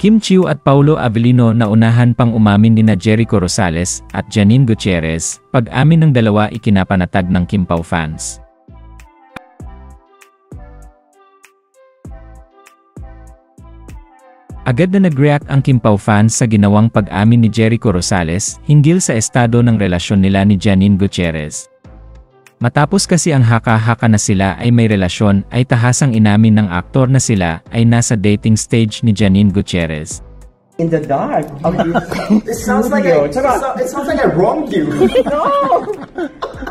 Kim Chiu at Paulo Avellino na unahan pang umamin nina Jericho Rosales at Janine Gutierrez, pag-amin ng dalawa ikinapanatag ng Kim Pao fans. Agad na nag-react ang Kim Pao fans sa ginawang pag-amin ni Jericho Rosales hinggil sa estado ng relasyon nila ni Janine Gutierrez. Matapos kasi ang haka-haka na sila ay may relasyon, ay tahasang inamin ng aktor na sila ay nasa dating stage ni Janine Gutierrez. In the dark. It sounds like I wronged you. No!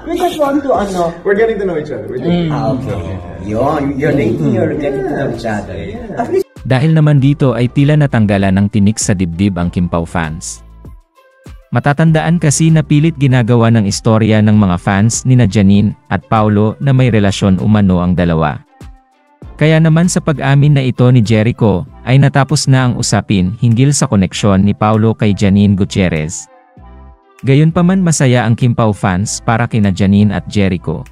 We just want to, ano. We're getting to know each other. Okay. You're dating, you're getting to know each other. Dahil naman dito ay tila natanggalan ng tinik sa dibdib ang Kim Pao fans. Matatandaan kasi na pilit ginagawa ng istorya ng mga fans nina Janine at Paulo na may relasyon umano ang dalawa. Kaya naman sa pag-amin na ito ni Jericho, ay natapos na ang usapin hinggil sa koneksyon ni Paulo kay Janine Gutierrez. Gayunpaman masaya ang Kim Pao fans para kina Janine at Jericho.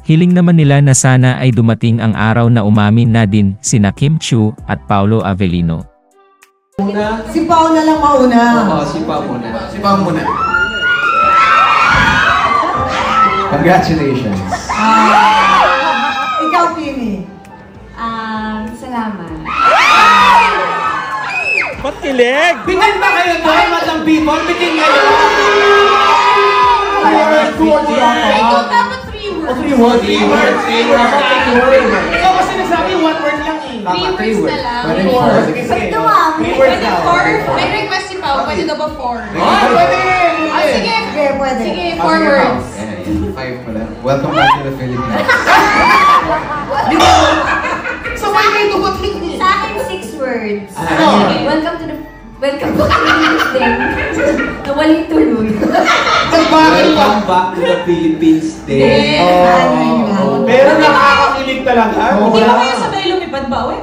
Hiling naman nila na sana ay dumating ang araw na umamin na din sina Kim Chiu at Paulo Avellino. Si Pao na lang mauna. Oo, si Pao muna. Si Pao muna. Congratulations. Ikaw, Pini. Salamat. Ba't kilig? Bitin ba kayo doon, madam people? Bitin kayo! Ikaw dapat 3 words. 3 words. Ikaw kasi nagsabi 1 word lang eh. 3 words na lang. 3 words. Ito ah. 3 words Pwede now. 4. May request si Pao. Pwede daw ba 4? Pwede! Sige. Sige, pwede. Sige, 4 words. 5 pala. Welcome back to the Philippines. Sa akin 6 words. Welcome to the Philippines din. Nawaling tuloy. Welcome back to the Philippines din. Ano yun? Pero nakakakilig talaga. Hindi ba kayo sabay lumipad ba, we?